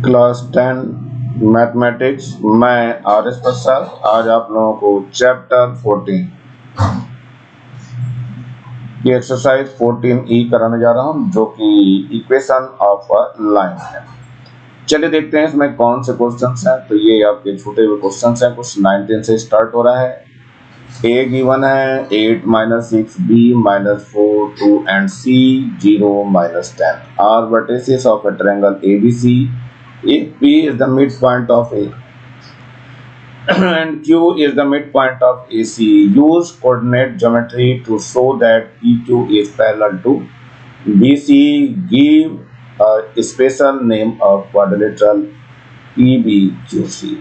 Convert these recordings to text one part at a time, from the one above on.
Class 10 mathematics. मैं R S प्रसाद आज आप लोगों को चैप्टर 14 की एक्सरसाइज 14E कराने जा रहा हूं, जो कि इक्वेशन ऑफ अ लाइन है। चलिए देखते हैं इसमें कौन से क्वेश्चंस हैं। तो ये आपके छोटे हुए क्वेश्चंस हैं, कुछ 19 से स्टार्ट हो रहा है। ए गिवन है 8 - 6 b - 4 2 and c 0 - 10 are vertices of a triangle ABC if P is the midpoint of A and Q is the midpoint of AC. Use coordinate geometry to show that PQ is parallel to BC. Give a special name of quadrilateral PBQC.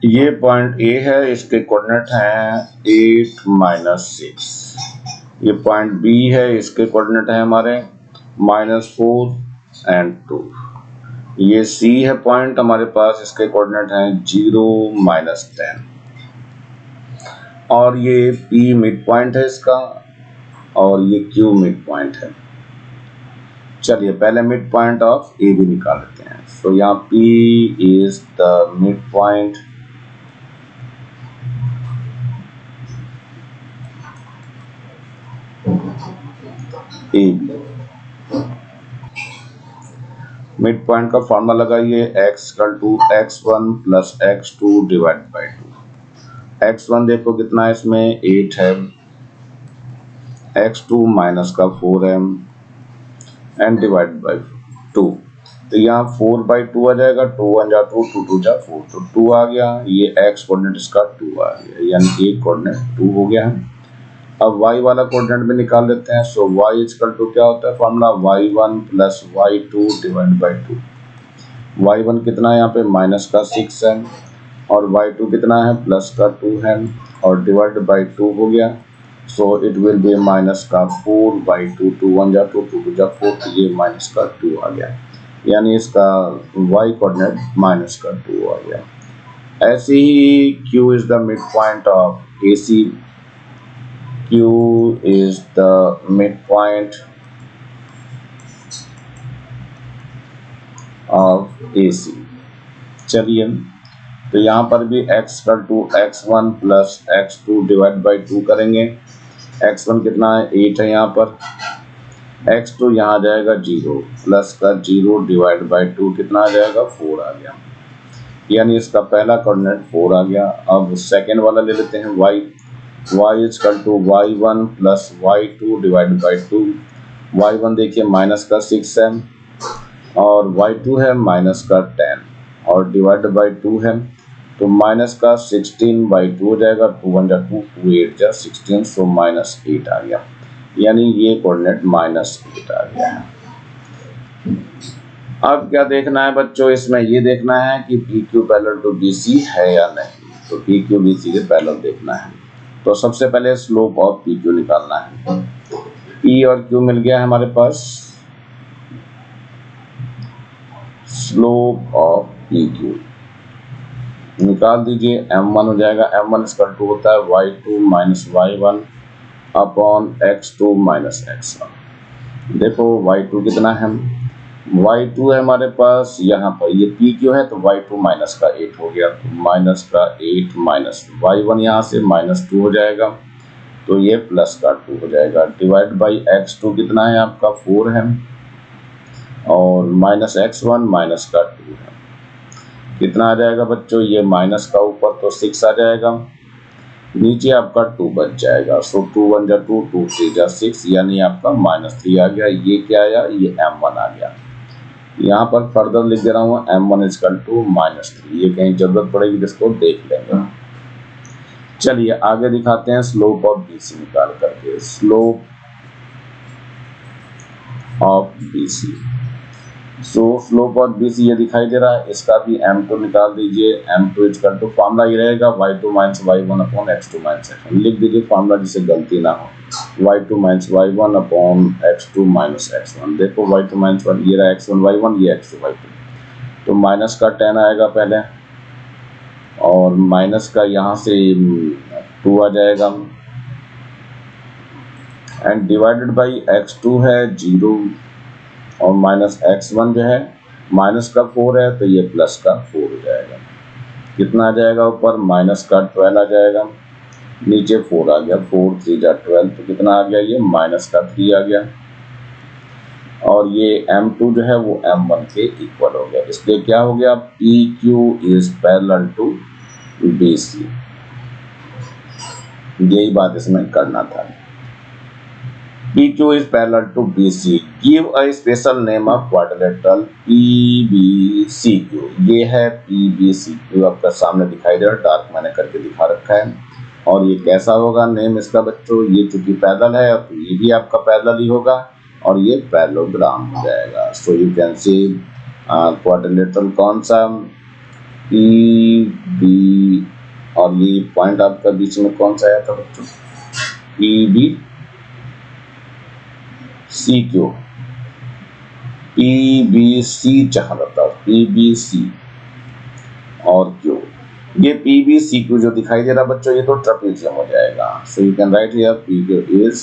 ये point A है, इसके coordinate हैं 8 - 6। ये point B है, इसके coordinate है हमारे -4 and 2। ये सी है पॉइंट हमारे पास, इसके कोऑर्डिनेट हैं 0 - 10। और ये पी मिड पॉइंट है इसका, और ये क्यू मिड पॉइंट है। चलिए पहले मिड पॉइंट ऑफ ए भी निकाल लेते हैं। सो यहाँ P is the mid point A B. Mid point का फॉर्मूला लगाइए, x=x1 + x2 divide by 2। x1 देखो कितना है, इसमें 8 है, x2 माइनस का 4 है एंड डिवाइड बाई 2। तो यहाँ 4/2 आ जाएगा, 2 1 जा 2, 2 2 जा 4, तो 2 आ गया। ये x कोऑर्डिनेट इसका 2 आ गया, यानी एक कोऑर्डिनेट 2 हो गया है। अब y वाला कोऑर्डिनेट भी निकाल लेते हैं। सो y क्या होता है formula, y1 + y2 divide by 2। y1 कितना है यहाँ पे -6 है, और y2 कितना है +2 है, और डिवाइड बाई 2 हो गया। सो इट विल बी -4/2, 2 1 जा 2, 2 2 जा 4, तो ये -2 आ गया, यानी इसका y कोऑर्डिनेट -2 आ गया। ऐसे ही Q is the mid point of AC। Q is the midpoint of AC। चलिए तो यहाँ पर भी x1 + x2 डिवाइड बाई 2 करेंगे। x1 कितना है 8 है यहाँ पर, x2 यहाँ आ जाएगा 0, प्लस का 0 डिवाइड बाई 2 कितना आ जाएगा 4 आ गया, यानी इसका पहला कोऑर्डिनेट 4 आ गया। अब सेकेंड वाला ले लेते हैं y y1 + y2 divide by 2। y1 देखिए -6 है, और y2 है -10, और डिवाइड बाई 2 है, तो -16/2 हो जाएगा। 2 1 जा 2, 2 8 जा 16, सो -8 आ गया, यानी ये कोऑर्डिनेट -8 आ गया है। अब क्या देखना है बच्चों, इसमें ये देखना है कि PQ पैरेलल टू BC है या नहीं। तो PQ BC के पैरेलल देखना है, तो सबसे पहले स्लोप ऑफ PQ निकालना है। P और Q मिल गया है हमारे पास, स्लोप ऑफ PQ निकाल दीजिए। M1 हो जाएगा, M1 होता है y2 - y1 upon x2 - x1। देखो y2 कितना है, y2 है हमारे पास यहाँ पर, ये PQ है, तो y2 -8 हो गया, -8 - y1 यहाँ से -2 हो जाएगा, तो ये +2 हो जाएगा, डिवाइड बाई x2 कितना है आपका 4 है, और -x1 -2 है, कितना आ जाएगा बच्चों, ये माइनस का ऊपर तो 6 आ जाएगा, नीचे आपका 2 बच जाएगा। सो 2 1 जा 2, 2 3 जा 6, यानी आपका -3 आ गया। ये क्या आया, ये M1 आ गया। यहाँ पर फर्दर लिख दे रहा हूँ M1 -3, ये कहीं जरूरत पड़ेगी जिसको देख लेंगे। चलिए आगे दिखाते हैं स्लोप ऑफ BC निकाल करके। Slope of BC, so slope of BC ये दिखाई दे रहा है, इसका भी M2 निकाल दीजिए। M2 फॉर्मूला ये रहेगा y2 - y1 upon x2 - x1। लिख दीजिए फॉर्मूला जिससे गलती ना हो, y2 - y1 upon x2 - x1। देखो y2 - y1, ये रहा x1 y1, ये x2 y2, तो माइनस का 10 आएगा पहले, और माइनस का यहाँ से 2 आ जाएगा, एंड डिवाइडेड बाई x2 है 0, और माइनस x1 जो है माइनस का 4 है तो ये प्लस का 4 हो जाएगा। कितना आ जाएगा ऊपर माइनस का 12 आ जाएगा, नीचे 4 आ गया, 4 3 जा 12 तो कितना आ गया ये माइनस का 3 आ गया। और ये M2 जो है वो M1 के इक्वल हो गया, इसलिए क्या हो गया PQ is parallel to BC। यही बात इसमें करना था। PQ is parallel to BC. Give a special name of quadrilateral PBCQ. ये है PBCQ आपका सामने दिखाई दे रहा है, डार्क मैंने करके दिखा रखा है। और ये कैसा होगा नेम इसका बच्चों, ये चूंकि पैरेलल है तो ये भी आपका पैरेलल ही होगा और ये पैरेललोग्राम हो जाएगा। So you can see quadrilateral कौन सा PB, और ये पॉइंट आपका बीच में कौन सा आया था बच्चों PBCQ, PBC चाह रहा था, PBC और Q। ये PBCQ जो दिखाई दे रहा बच्चों ये तो ट्रापेजियम हो जाएगा। So you can write here PQ is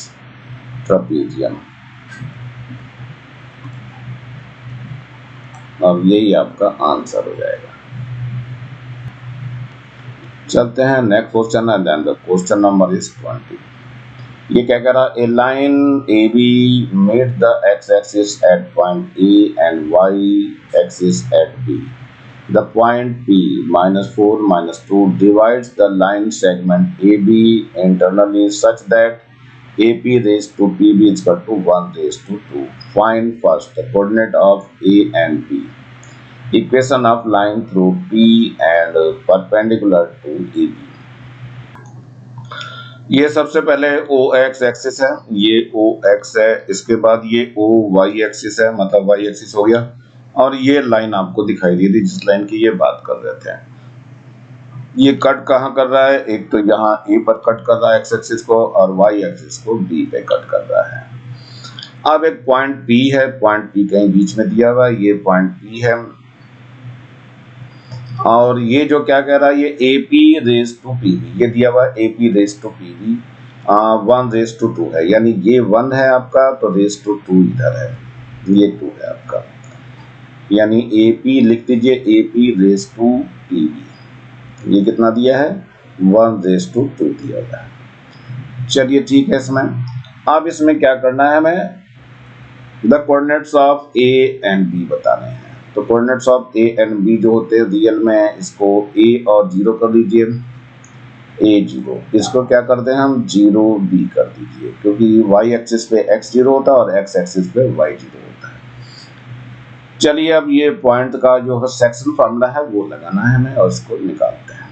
trapezium, और यही आपका आंसर हो जाएगा। चलते हैं नेक्स्ट क्वेश्चन है, then the question number is 20। ये क्या कह रहा है, a line AB met the x axis at point A and y axis at B। The point P -4 -2 divides the line segment AB internally such that AP raised to PB is equal to 1 raised to 2. Find first the coordinate of A and B. Equation of line through P and perpendicular to AB. ये सबसे पहले OX axis है, ये OX है, इसके बाद ये OY axis है, मतलब Y एक्सिस हो गया, और ये लाइन आपको दिखाई दी थी जिस लाइन की ये बात कर रहे थे। ये कट कहाँ कर रहा है, एक तो यहाँ A पर कट कर रहा है X एक्सिस को और Y एक्सिस को B पे कट कर रहा है। अब एक पॉइंट P है, पॉइंट P कहीं बीच में दिया हुआ है, ये पॉइंट P है, और ये जो क्या कह रहा है ये AP रेज टू PB, ये दिया हुआ है AP raise to PB 1 raise to 2 है, यानी ये 1 है आपका तो रेज टू 2 इधर है, ये 2 है आपका, यानी AP लिख दीजिए AP रेज टू PB। ये कितना दिया है 1 रेज टू 2 दिया हुआ है। चलिए ठीक है, इसमें अब इसमें क्या करना है, हमें the coordinates of A and B बताने हैं। तो coordinates of A and B जो होते हैं रियल में, इसको A और 0 कर दीजिए, A 0, इसको क्या करते हैं हम 0 B कर दीजिए, क्योंकि Y एक्सिस पे X 0 होता है और X एक्सिस पे Y 0 होता है। चलिए अब ये पॉइंट का जो सेक्शन फार्मूला है वो लगाना है हमें और इसको निकालते हैं।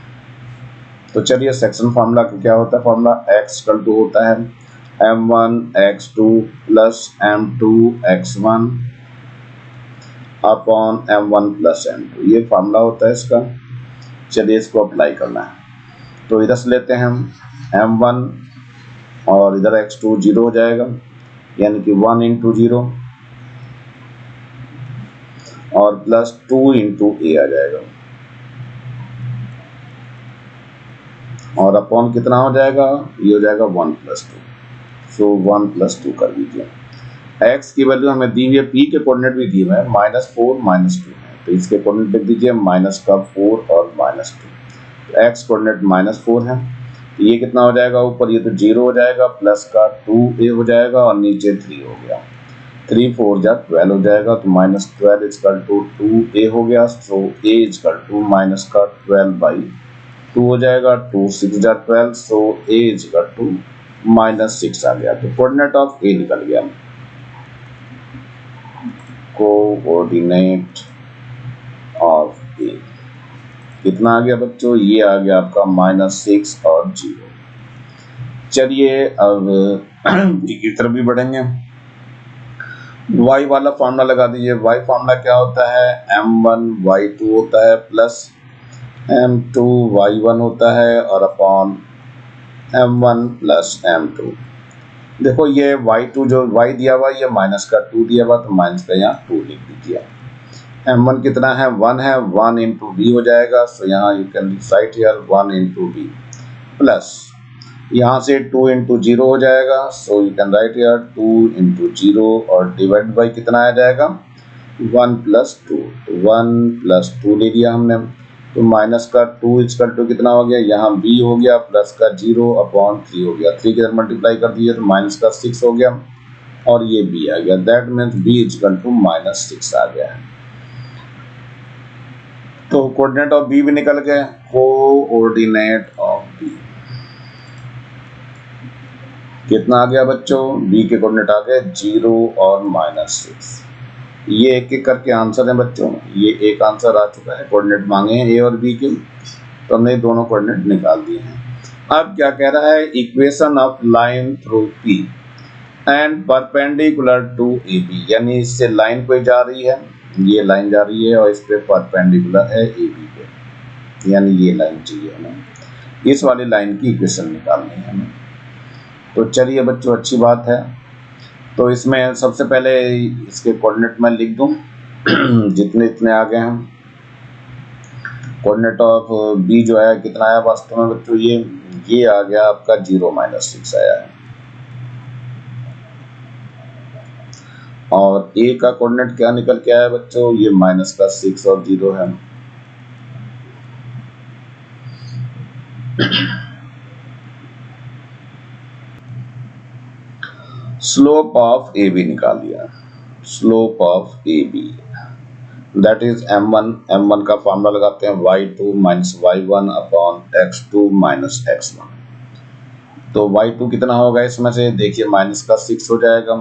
तो चलिए सेक्शन फार्मूला क्या होता है, फार्मूला X इक्वल टू होता है M1 X2 plus M2 X1 upon M1 plus M2, ये फार्मूला होता है इसका। चलिए इसको अप्लाई करना है, तो इधर से लेते हैं हम M1 और इधर X2 0 हो जाएगा, यानी कि 1 इंटू 0 और प्लस 2 इंटू A आ जाएगा, और अपॉन कितना हो जाएगा, ये हो जाएगा 1 प्लस 2। सो 1 प्लस 2 कर दीजिए। x की वैल्यू हमें दी हुई है, p के कोऑर्डिनेट भी दिए हुए हैं -4 -2 है, तो इसके कोऑर्डिनेट लिख दीजिए माइनस का 4 और -2। तो x कोऑर्डिनेट -4 है, तो ये कितना हो जाएगा ऊपर, ये तो 0 हो जाएगा, प्लस का 2a हो जाएगा और नीचे 3 हो गया, 3 4 जा 12 हो जाएगा, तो -12 इक्वल टू 2a हो गया। सो a इक्वल टू माइनस का 12/2 हो जाएगा, 2 6 जा 12, सो a इक्वल टू -6 आ गया। तो कोऑर्डिनेट ऑफ a निकल गया, कोऑर्डिनेट ऑफ A कितना आ गया बच्चों, ये आ गया आपका -6 और 0। चलिए अब B की तरफ भी बढ़ेंगे, y वाला फॉर्मूला लगा दीजिए। y फॉर्मूला क्या होता है, M1 Y2 होता है प्लस M2 Y1 होता है और अपॉन M1 प्लस M2। देखो ये y2 जो y दिया हुआ ये माइनस का 2 दिया हुआ, तो माइनस का यहाँ 2 लिख दीजिए। M1 कितना है 1 है, 1 इंटू B हो जाएगा, सो यहाँ you can write here 1 into B plus यहाँ से 2 इंटू 0 हो जाएगा, so you can write here 2 into 0 और डिवाइड बाई कितना आ जाएगा 1 प्लस 2, तो 1 प्लस 2 ले लिया हमने, तो माइनस का 2 इक्वल टू कितना हो गया, यहाँ b हो गया प्लस का 0 अपॉन 3 हो गया, 3 के साथ मल्टीप्लाई कर दिए तो माइनस का 6 हो गया और ये b आ गया, that means b equal to -6 आ गया है। तो कोऑर्डिनेट ऑफ b भी निकल गए, कोऑर्डिनेट ऑफ b कितना आ गया बच्चों, b के कोऑर्डिनेट आ गए 0 और -6। ये एक एक करके आंसर है बच्चों, ये एक आंसर आ चुका है, कोऑर्डिनेट मांगे हैं ए और बी के, तो हमने दोनों कोऑर्डिनेट निकाल दिए हैं। अब क्या कह रहा है, equation of line through P and perpendicular to A B, यानी इससे लाइन कोई जा रही है, ये लाइन जा रही है और इस पे परपेंडिकुलर है ए बी पे, यानी ये लाइन चाहिए हमें, इस वाली लाइन की इक्वेशन निकालनी है हमें। तो चलिए बच्चों अच्छी बात है, तो इसमें सबसे पहले इसके कोऑर्डिनेट मैं लिख दूं जितने इतने आ गए हैं। कोऑर्डिनेट ऑफ बी जो है कितना आया वास्तव में बच्चों, ये आ गया आपका 0 -6 आया है, और ए का कोऑर्डिनेट क्या निकल के आया बच्चों, ये -6 और 0 है। स्लोप ऑफ ए बी निकाल लिया, slope of A B that is m1 का फॉर्मूला लगाते हैं y2 - y1 upon x2 - x1। तो y2 कितना होगा इसमें से, देखिए माइनस का 6 हो जाएगा,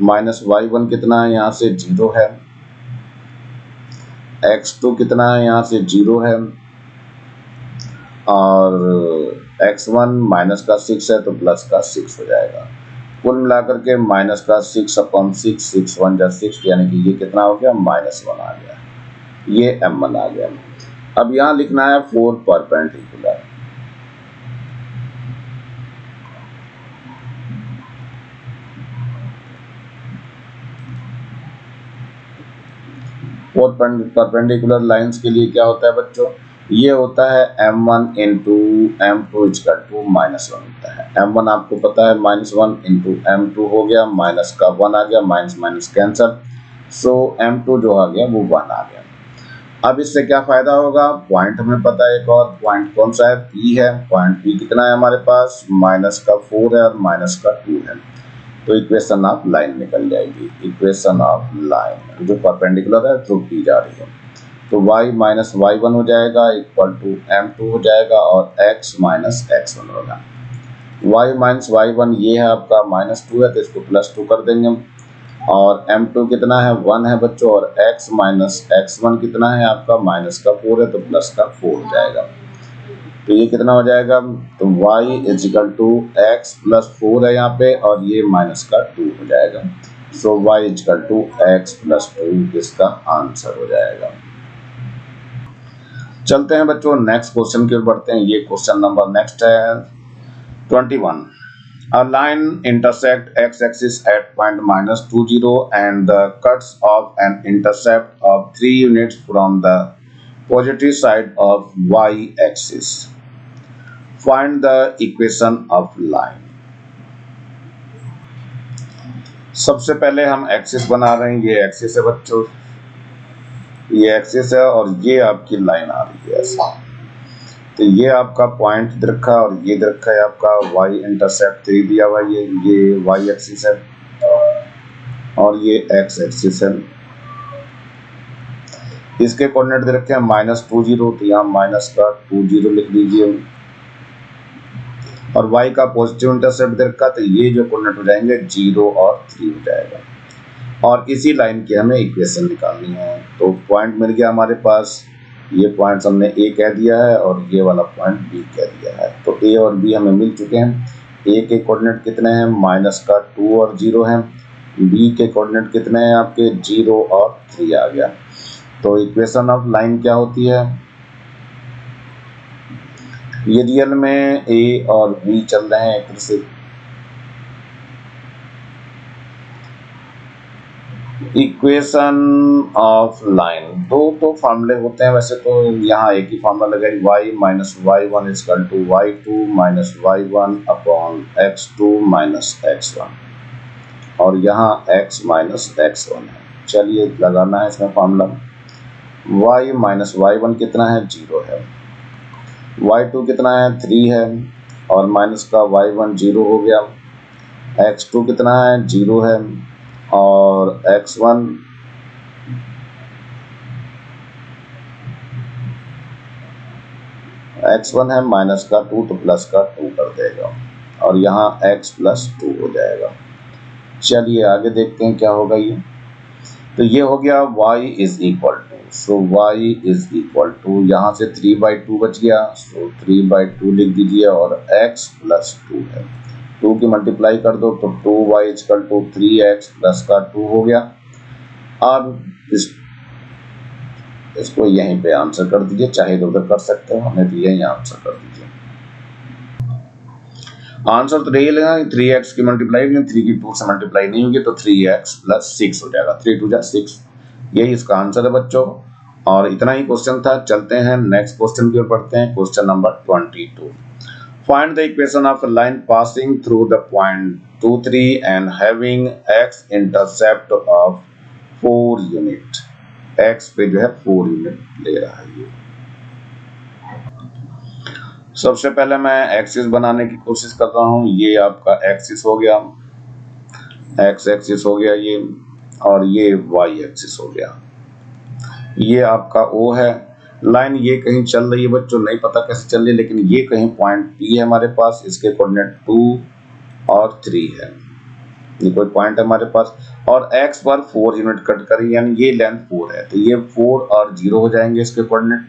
माइनस y1 कितना है, यहाँ से 0 है, x2 कितना है, यहाँ से 0 है, और x1 माइनस का 6 है तो प्लस का 6 हो जाएगा, कुल मिलाकर के माइनस का 6 अपॉन 6, 6 1 जा 6, यानी कि ये कितना हो गया -1 आ गया, ये m1 आ गया। अब यहाँ लिखना है 4 परपेंडिकुलर, परपेंडिकुलर लाइंस के लिए क्या होता है बच्चों, ये होता है m1 into m2 equal to -1 होता है, m1 आपको पता है -1 इंटू m2 हो गया, माइनस का 1 आ गया, माइनस माइनस कैंसल, सो m2 जो आ गया वो 1 आ गया। अब इससे क्या फायदा होगा, पॉइंट हमें पता है, एक और पॉइंट कौन सा है, P है, पॉइंट P कितना है हमारे पास, -4 है और -2 है, तो इक्वेशन ऑफ लाइन निकल जाएगी, इक्वेशन ऑफ लाइन जो परपेंडिकुलर है थ्रू P जा रही है, तो y - y1 हो जाएगा इक्वल टू m2 हो जाएगा और x - x1 होगा, y - y1 ये है आपका -2 है तो इसको +2 कर देंगे हम, और m2 कितना है 1 है बच्चों, और x - x1 कितना है आपका -4 है तो +4 हो जाएगा, तो ये कितना हो जाएगा, तो y = x + 4 है यहाँ पे और ये -2 हो जाएगा, सो y = x + 2 इसका आंसर हो जाएगा। चलते हैं बच्चों नेक्स्ट क्वेश्चन की ओर बढ़ते हैं, ये क्वेश्चन नंबर नेक्स्ट है 21। A line intersect x-axis at point -20 and the cuts off an intercept of 3 units from the positive side of y-axis. Find the equation of line. सबसे पहले हम एक्सिस बना रहे हैं, ये एक्सिस है बच्चों, ये एक्सिस है और ये आपकी लाइन आ रही है ऐसा, तो ये आपका पॉइंट दे रखा है और ये दे रखा है आपका y इंटरसेप्ट 3 दिया हुआ है, ये y एक्सिस है और ये x एक्सिस है, इसके कोऑर्डिनेट दे रखे हैं -20, तो यहाँ -20 लिख लीजिए, और y का पॉजिटिव इंटरसेप्ट दे रखा, तो ये जो कोऑर्डिनेट हो जाएंगे 0 और 3 हो जाएगा, और इसी लाइन की हमें इक्वेशन निकालनी है। तो पॉइंट मिल गया हमारे पास, ये पॉइंट्स हमने A कह दिया है और ये वाला पॉइंट B कह दिया है, तो A और B हमें मिल चुके हैं। A के कोऑर्डिनेट कितने हैं, -2 और 0 हैं, B के कोऑर्डिनेट कितने हैं आपके 0 और 3 आ गया। तो इक्वेशन ऑफ लाइन क्या होती है, ये रियल में A और B चल रहे हैं एक तरह से, इक्वेशन ऑफ लाइन, दो तो फार्मूले होते हैं वैसे तो, यहाँ एक ही फार्मूला लगेगा, y minus y one is equal to y two minus y one upon x two minus x one, और यहाँ x माइनस एक्स वन है। चलिए लगाना है इसमें formula. y minus y one कितना है, 0 है, y2 कितना है, 3 है, और माइनस का y1 0 हो गया, x2 कितना है, 0 है, और x1 है माइनस का 2 तो प्लस का 2 कर देगा, और यहाँ x प्लस 2 हो जाएगा। चलिए आगे देखते हैं क्या होगा ये। तो ये हो गया y is equal to, so y is equal to, यहाँ से 3/2 बच गया, सो 3/2 लिख दीजिए, और x प्लस 2 है, 2 की मल्टीप्लाई कर दो तो 2y equal to 3x plus का 2 हो गया। अब इसको यहीं पे आंसर कर दीजिए, चाहे तो उधर कर सकते हो, नहीं तो यहीं आंसर कर दीजिए। आंसर तो यही लेगा, 3x की मल्टीप्लाई नहीं, 3 की 2 से मल्टीप्लाई नहीं होगी, तो 3x प्लस 6 हो जाएगा, 3 2 जा 6, यही इसका आंसर है बच्चों। और इतना ही क्वेश्चन था। चलते हैं नेक्स्ट क्वेश्चन की ओर बढ़ते हैं, question number 22। Find the equation of a line passing through the point 2 3 and having x intercept of 4 unit. x पे जो है 4 यूनिट ले रहा है ये। सबसे पहले मैं एक्सिस बनाने की कोशिश कर रहा हूँ। ये आपका एक्सिस हो गया, x एक्सिस हो गया ये, और ये y एक्सिस हो गया। ये आपका O है। लाइन ये कहीं चल रही है बच्चों, नहीं पता कैसे चल रही है, लेकिन ये कहीं पॉइंट P है हमारे पास, इसके कोऑर्डिनेट 2 और 3 है, ये कोई पॉइंट है हमारे पास, और x पर 4 यूनिट कट करी, यानी ये लेंथ 4 है, तो ये 4 और 0 हो जाएंगे इसके कोऑर्डिनेट।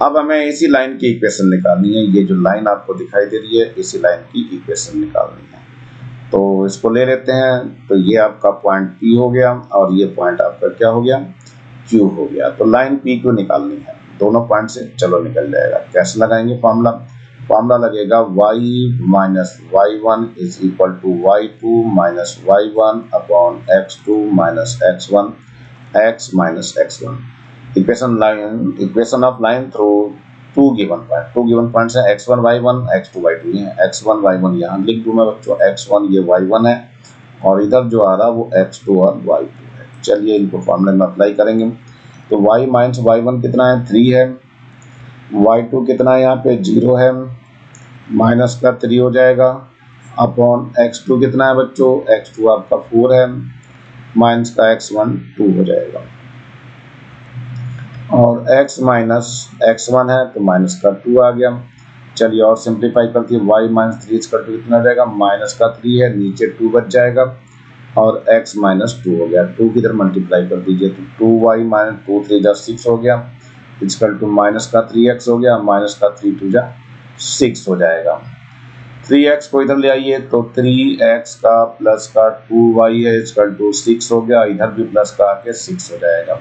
अब हमें इसी लाइन की इक्वेशन निकालनी है, ये जो लाइन आपको दिखाई दे रही है, इसी लाइन की इक्वेशन निकालनी है। तो इसको ले लेते हैं, तो ये आपका पॉइंट P हो गया, और ये पॉइंट आपका क्या हो गया, Q हो गया। तो लाइन PQ निकालनी है दोनों पॉइंट से, चलो निकल जाएगा। कैसे लगाएंगे फार्मूला, फार्मूला लगेगा y minus y one is equal to y2 minus y one upon x2 minus x1, x minus x1। Equation of line through two given points है, x1 y1 x2 y2 है। x1 y1 यहाँ लिख दूं मैं बच्चों, x1 ये y1 है, और इधर जो आ रहा है वो x2 और y2 है। चलिए इनको फॉर्मूले में अप्लाई करेंगे। तो y माइनस वाई वन कितना है, 3 है, y2 कितना है यहाँ पे 0 है, माइनस का 3 हो जाएगा, अपॉन x2 कितना है बच्चों, x2 आपका 4 है, माइनस का x1 2 हो जाएगा, और x माइनस x1 है तो माइनस का 2 आ गया। चलिए और सिंप्लीफाई करती है, y माइनस 3 इसका 2 कितना हो जाएगा, माइनस का 3 है, नीचे 2 बच जाएगा, और x माइनस 2 हो गया, 2 की तरफ मल्टीप्लाई कर दीजिए, तो 2y माइनस 2 3 जा 6 हो गया, इक्वल टू माइनस का 3x हो गया, माइनस का 3 2 जा 6 हो जाएगा। 3x को इधर ले आइए, तो 3x का प्लस का 2y है, इक्वल टू 6 हो गया, इधर भी प्लस का आके 6 हो जाएगा।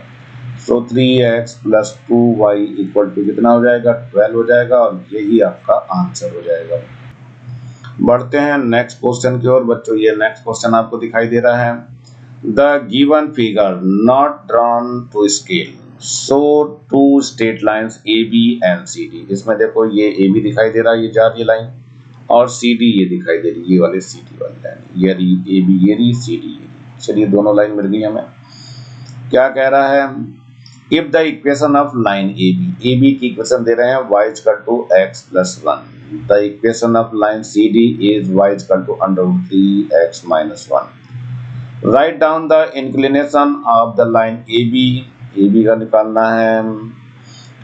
तो 3x plus 2y equal to कितना हो जाएगा, 12 हो जाएगा, और यही आपका आंसर हो जाएगा। बढ़ते हैं नेक्स्ट क्वेश्चन की ओर बच्चों। ये नेक्स्ट क्वेश्चन आपको दिखाई दे रहा है, the given figure not drawn to scale show two straight lines AB and CD। इसमें देखो ये AB दिखाई दे रहा है, ये जा रही लाइन, और CD ये दिखाई दे रही है, ये वाले CD वाली लाइन, ये रही AB ये रही, CD ये रही। चलिए दोनों लाइन मिल गई हमें। क्या कह रहा है, if the equation of line AB की इक्वेशन दे रहे हैं y equal to x plus 1, the equation of line CD is y equal to √3x minus 1। Right down the inclination of the line AB का निकालना है,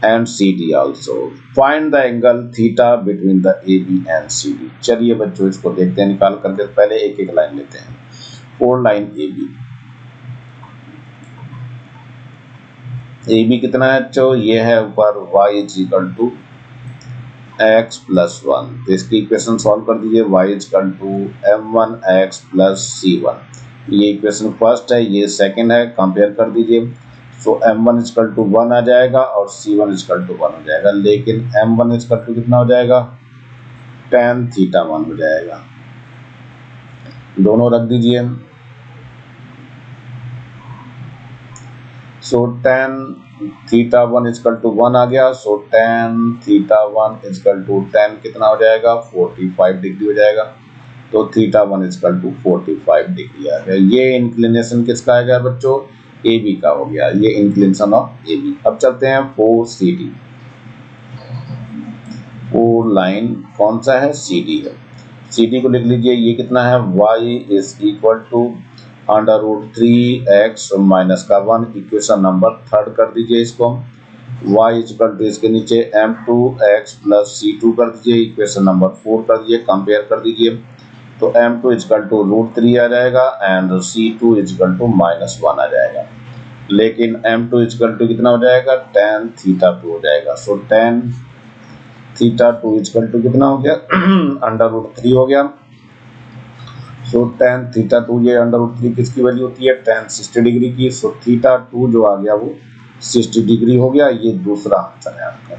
and CD also. Find the angle theta between the AB and CD। चलिए बच्चों इसको देखते हैं निकाल करके, पहले एक एक लाइन लेते हैं। 4 लाइन AB कितना है बच्चों, ये है ऊपर y equal to x plus 1, तो इसकी इक्वेशन सॉल्व कर दीजिए, y equal to m1x plus c1। ये इक्वेशन फर्स्ट है, ये सेकंड है, कंपेयर कर दीजिए। सो m1 इक्वल टू 1 आ जाएगा, और c1 इक्वल टू 1 हो जाएगा, लेकिन m1 इक्वल टू कितना हो जाएगा, tan थीटा 1 हो जाएगा। दोनों रख दीजिए, so tan theta 1 is equal to 1 आ गया। So tan theta 1 is equal to tan कितना हो जाएगा 45 डिग्री हो जाएगा। तो थीटा 1 इजकल टू 45 डिग्री आ गया। ये इंक्लिनेशन किसका आ गया बच्चों, ए बी का हो गया, ये इंक्लिनेशन ऑफ ए बी। अब चलते हैं 4CD, वो लाइन कौन सा है, CD है। CD को लिख लीजिए, ये कितना है y is equal to √3x minus का 1, इक्वेशन नंबर 3 कर दीजिए इसको। y इक्वल टू इसके नीचे m2x प्लस c2 कर दीजिए, इक्वेशन नंबर 4 कर दीजिए, कंपेयर कर दीजिए। तो m2 इक्वल टू √3 आ जाएगा एंड c2 इक्वल टू -1 आ जाएगा। लेकिन m2 इक्वल टू कितना हो जाएगा tan थीटा 2 हो जाएगा। सो tan थीटा 2 इक्वल टू कितना हो गया √3 हो गया। सो tan थीटा 2, ये √3 किसकी वैल्यू होती है, tan 60 डिग्री की। सो थीटा 2 जो आ गया वो 60 डिग्री हो गया। ये दूसरा आंसर है आपका।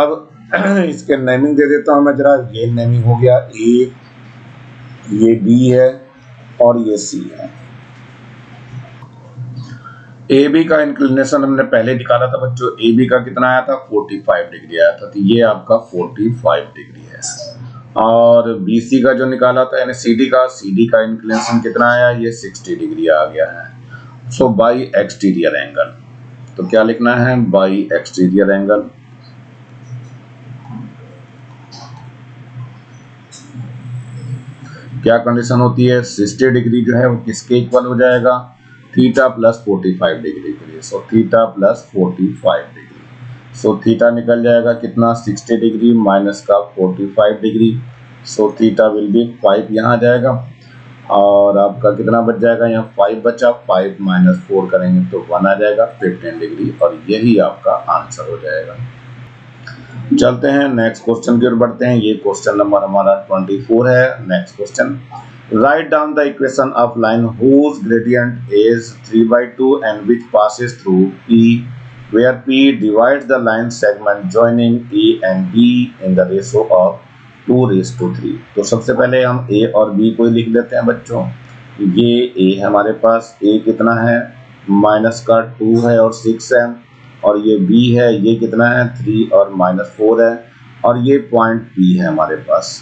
अब इसके नेमिंग दे देता हूं मैं जरा। ये नेमिंग हो गया ए, ये बी है और ये सी है। ए बी का इंक्लिनेशन हमने पहले निकाला था बच्चों। ए बी का कितना आया था 45 डिग्री आया था। तो ये आपका 45 डिग्री है। और बी सी का जो निकाला था यानी सी डी का इंक्लिनेशन कितना आया, ये 60 डिग्री आ गया है। सो बाई एक्सटीरियर एंगल, तो क्या लिखना है बाई एक्सटीरियर एंगल। क्या कंडीशन होती है, 60 डिग्री जो है वो किसके इक्वल हो जाएगा, थीटा प्लस 45 डिग्री के लिए। So theta plus 45 degree. So theta निकल जाएगा कितना 60 डिग्री माइनस का 45 degree. So theta will be 5 यहाँ आ जाएगा और आपका कितना बच जाएगा, यहाँ 5 बचा, 5 माइनस 4 करेंगे तो 1 आ जाएगा, 15 डिग्री। और यही आपका आंसर हो जाएगा। चलते हैं नेक्स्ट क्वेश्चन की ओर बढ़ते हैं। ये क्वेश्चन नंबर हमारा 24 है। Next question, right down the equation of line whose gradient is 3/2 and which passes through P, where P divides the line segment joining A and B in the ratio of 2:3। तो सबसे पहले हम A और B को लिख देते हैं बच्चों। ये A हमारे पास, A कितना है -2 है और 6 है, और ये B है, ये कितना है 3 और -4 है, और ये पॉइंट P है हमारे पास।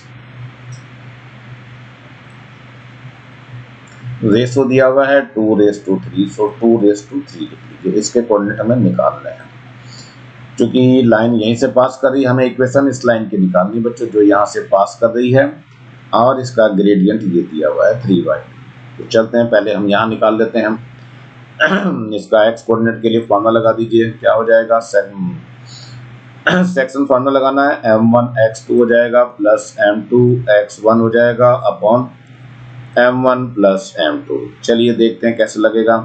रेशो दिया हुआ है 2:3। सो 2:3 लिख लीजिए। इसके कोऑर्डिनेट हमें निकालने हैं। क्योंकि लाइन यहीं से पास कर रही है, हमें इक्वेशन इस लाइन की निकालनी बच्चों जो यहाँ से पास कर रही है, और इसका ग्रेडियंट ये दिया हुआ है 3/2। तो चलते हैं, पहले हम यहाँ निकाल लेते हैं। इसका एक्स कोऑर्डिनेट के लिए फॉर्मूला लगा दीजिए। क्या हो जाएगा, सेक्शन फॉर्मूला लगाना है, m1x2 हो जाएगा प्लस m2x1 हो जाएगा अपॉन m1 प्लस m2। चलिए देखते हैं कैसे लगेगा।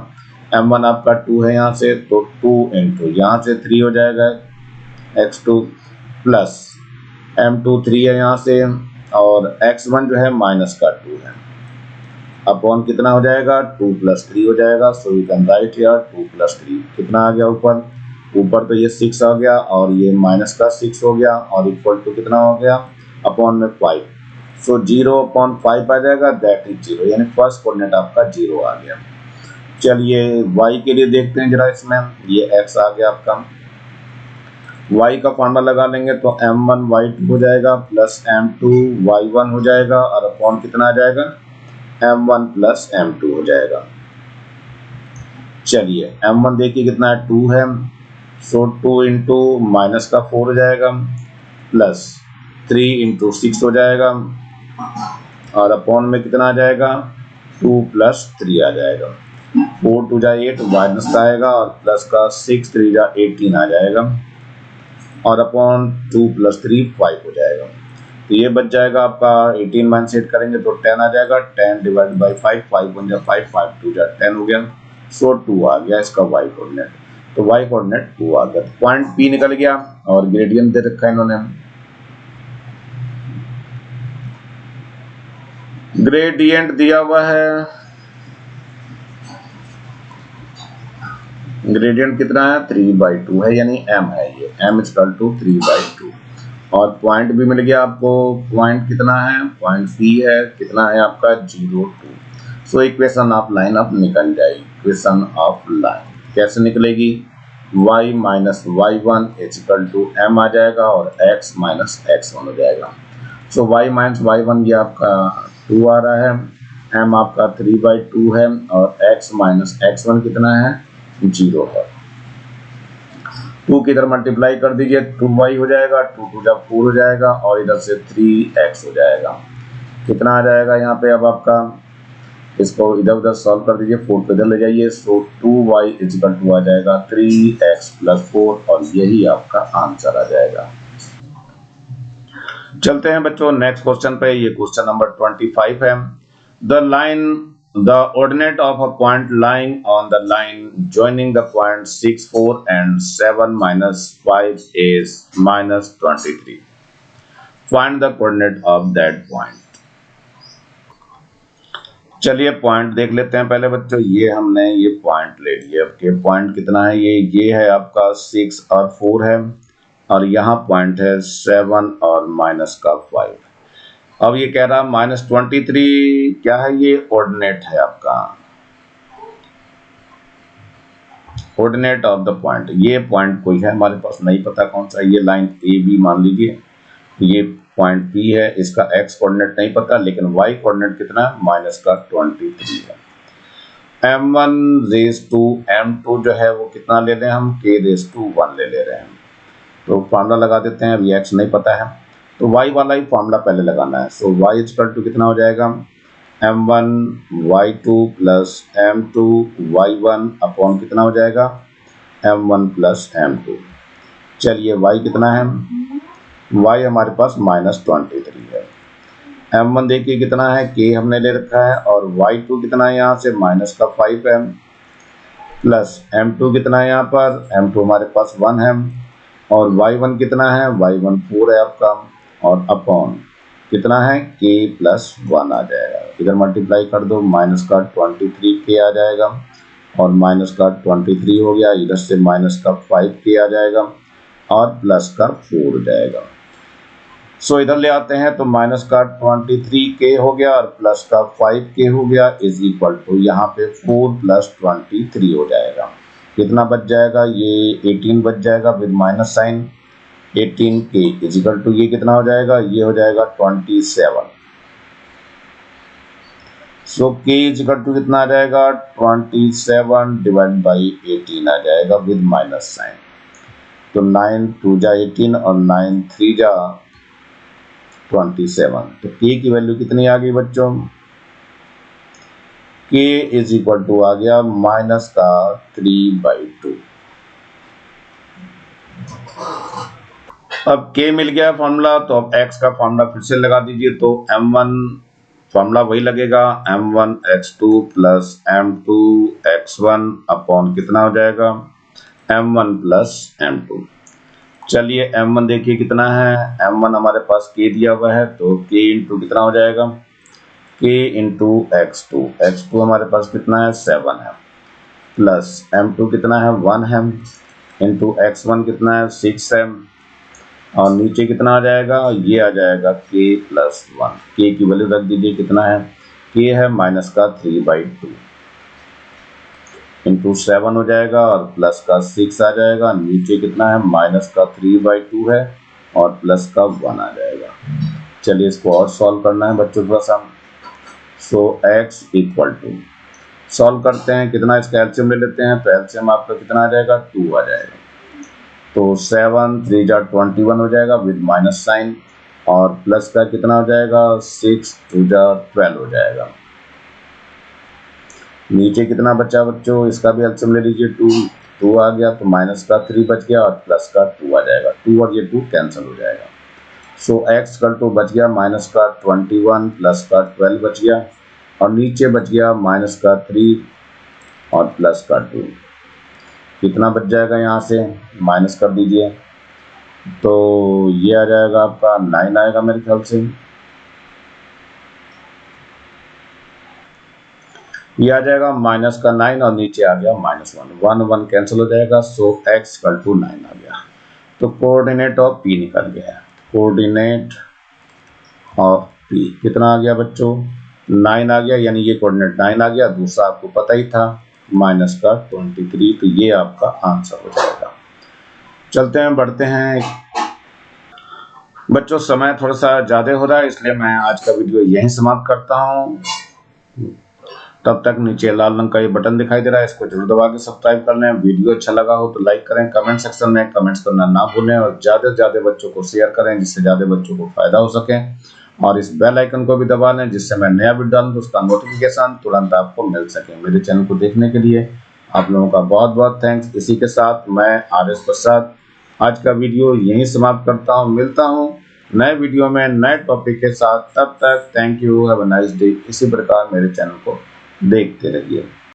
m1 आपका 2 है यहाँ से, तो 2 इंटू यहाँ से 3 हो जाएगा x2 प्लस m2 3 है यहाँ से, और x1 जो है -2 है, अपॉन कितना हो जाएगा 2 + 3 हो जाएगा। So you can write here 2 + 3 कितना आ गया, ऊपर तो ये 6 आ गया और ये -6 हो गया, और इक्वल टू कितना हो गया अपॉन में 5। सो 0/5 आ जाएगा, दैट इज 0, यानी फर्स्ट कोऑर्डिनेट आपका 0 आ गया। चलिए y के लिए देखते हैं जरा। इसमें ये x आ गया आपका, y का फॉर्मूला लगा लेंगे तो m1y2 हो जाएगा प्लस m2y1 हो जाएगा, और अपॉन कितना आ जाएगा m1 प्लस m2 हो जाएगा। चलिए m1 देखिए कितना है 2 है, सो 2 इंटू -4 हो जाएगा प्लस 3 इंटू 6 हो जाएगा, और अपॉन में कितना आ जाएगा 2 + 3 आ जाएगा। 4 2 जा 8 माइनस का आएगा, और प्लस का 6 3 जा 18 आ जाएगा, और अपॉन 2 + 3 5 हो जाएगा। तो ये बच जाएगा आपका 18 माइनस 8 करेंगे तो 10 आ जाएगा। 10 डिवाइड बाई 5, 5 1 जा 5, 5 2 जा 10 हो गया। सो 2 आ गया इसका y कोऑर्डिनेट। तो y कोऑर्डिनेट 2 आ गया। पॉइंट P निकल गया, और ग्रेडियंट दे रखा है इन्होंने। ग्रेडियंट दिया हुआ है, ग्रेडियंट कितना है 3/2 है, यानी m है, ये m = 3/2। और पॉइंट भी मिल गया आपको। पॉइंट कितना है, पॉइंट P है, कितना है आपका 0 2। सो इक्वेशन ऑफ लाइन अब निकल जाएगी, इक्वेशन ऑफ लाइन। कैसे निकलेगी, y minus y one is equal to m आ जाएगा और x माइनस x1 हो जाएगा। So y minus y one ये आपका 2 आ रहा है, m आपका 3/2 है और x माइनस x1 कितना है, 0 है। 2 की इधर मल्टीप्लाई कर दीजिए, 2y हो जाएगा, 2 2 जब 4 हो जाएगा और इधर से 3x हो जाएगा। कितना आ जाएगा यहाँ पे, अब आपका इसको इधर उधर सॉल्व कर दीजिए, 4 को इधर ले जाइए, सो 2y इजिकल टू आ जाएगा 3x प्लस 4 और यही आपका आंसर आ जाएगा। चलते हैं बच्चों नेक्स्ट क्वेश्चन पे, ये क्वेश्चन नंबर 25 है। The ordinate of a point lying on the line joining the point 6, 4 and 7 minus 5 is minus 23. Find the coordinate of that point. चलिए पॉइंट देख लेते हैं पहले बच्चों। ये हमने ये पॉइंट ले लिया, आपके पॉइंट कितना है, ये है आपका 6 और 4 है और यहाँ पॉइंट है 7 और माइनस का 5। अब ये कह रहा -23 क्या है, ये ऑर्डिनेट है आपका, ऑर्डिनेट ऑफ द पॉइंट। ये पॉइंट कोई है हमारे पास नहीं पता कौन सा, ये लाइन ए बी मान लीजिए, ये पॉइंट पी है, इसका एक्स कोऑर्डिनेट नहीं पता लेकिन वाई कोऑर्डिनेट कितना है, माइनस का 23 है। m1 रेज टू m2 जो है वो कितना ले लें हम, k रेज टू 1 ले रहे हैं, तो फार्मूला लगा देते हैं। अभी x नहीं पता है तो y वाला ही फार्मूला पहले लगाना है। सो y इक्वल टू कितना हो जाएगा, m1 y2 plus m2 y1 upon कितना हो जाएगा, m1 प्लस m2। चलिए y कितना है, y हमारे पास -23 है। m1 देखिए कितना है, k हमने ले रखा है और y2 कितना है यहाँ से माइनस का 5 है, प्लस m2 कितना है यहाँ पर, m2 हमारे पास 1 है और y1 कितना है, y1 4 है आपका और अपॉन कितना है, k प्लस 1 आ जाएगा। इधर मल्टीप्लाई कर दो, माइनस का 23k आ जाएगा और माइनस का 23 हो गया, इधर से माइनस का 5k आ जाएगा और प्लस का 4 हो जाएगा। सो इधर ले आते हैं तो माइनस का 23k हो गया और प्लस का 5k हो गया इज इक्वल टू यहाँ पे 4 प्लस 23 हो जाएगा। कितना बच जाएगा, ये 18 बच जाएगा with minus sign, 18k is equal to ये कितना हो जाएगा, ये हो जाएगा 27। So k is equal to कितना आ जाएगा, 27 डिवाइड बाई 18 आ जाएगा विद माइनस साइन। तो 9 2 जा 18 और 9 3 जा 27। तो k की वैल्यू कितनी आ गई बच्चों, k इज इक्वल टू आ गया माइनस का 3/2। अब k मिल गया फॉर्मूला, तो अब x का फॉर्मूला फिर से लगा दीजिए। तो m1 फॉर्मूला वही लगेगा, m1 x2 plus m2 x1 upon कितना हो जाएगा, m1 प्लस m2। चलिए m1 देखिए कितना है, m1 हमारे पास k दिया हुआ है तो k इंटू कितना हो जाएगा, k इंटू x2 हमारे पास कितना है 7 है, प्लस m2 कितना है 1 है, इंटू x1 कितना है 6 है और नीचे कितना आ जाएगा, ये आ जाएगा k प्लस 1। k की वैल्यू रख दीजिए कितना है, k है माइनस का 3/2 इंटू 7 हो जाएगा और प्लस का 6 आ जाएगा, नीचे कितना है माइनस का 3/2 है और प्लस का 1 आ जाएगा। चलिए इसको और सॉल्व करना है बच्चों थोड़ा सा। सो x इक्वल टू सॉल्व करते हैं, कितना इसका एलसीएम ले लेते हैं, तो एलसीएम आपका कितना आ जाएगा, 2 आ जाएगा। तो 7 3 जा 21 हो जाएगा विद माइनस साइन और प्लस का कितना हो जाएगा, 6 2 जा 12 हो जाएगा। नीचे कितना बचा बच्चों, इसका भी एलसीएम ले लीजिए, 2 आ गया तो माइनस का 3 बच गया और प्लस का 2 आ जाएगा, 2 और ये 2 कैंसिल हो जाएगा। सो x का 2 बच गया माइनस का 21 प्लस का 12 बच गया और नीचे बच गया माइनस का 3 और प्लस का 2। कितना बच जाएगा, यहाँ से माइनस कर दीजिए तो ये आ जाएगा आपका 9 आएगा मेरे ख्याल से, ये आ जाएगा माइनस का 9 और नीचे आ गया -1, 1 1 कैंसिल हो जाएगा। सो x इक्वल टू 9 आ गया। तो कोऑर्डिनेट ऑफ p निकल गया, कोऑर्डिनेट ऑफ p कितना आ गया बच्चों, 9 आ गया, यानी ये कोऑर्डिनेट 9 आ गया, दूसरा आपको पता ही था माइनस का 23, तो ये आपका आंसर हो जाएगा। चलते हैं, बढ़ते हैं बच्चों। समय थोड़ा सा ज़्यादा हो रहा है, इसलिए मैं आज का वीडियो यहीं समाप्त करता हूँ। तब तक नीचे लाल रंग का ये बटन दिखाई दे रहा है, इसको जरूर दबा के सब्सक्राइब कर लें। वीडियो अच्छा लगा हो तो लाइक करें, कमेंट सेक्शन में कमेंट्स करना ना भूलें और ज़्यादा से ज़्यादा बच्चों को शेयर करें, जिससे ज़्यादा बच्चों को फायदा हो सके। और इस बेल आइकन को भी दबा लें, जिससे मैं नया वीडियो डालूं तो उसका नोटिफिकेशन तुरंत आपको मिल सके। मेरे चैनल को देखने के लिए आप लोगों का बहुत बहुत थैंक्स। इसी के साथ मैं RS प्रसाद आज का वीडियो यहीं समाप्त करता हूँ। मिलता हूँ नए वीडियो में नए टॉपिक के साथ। तब तक thank you, have a nice day. इसी प्रकार मेरे चैनल को देखते रहिए।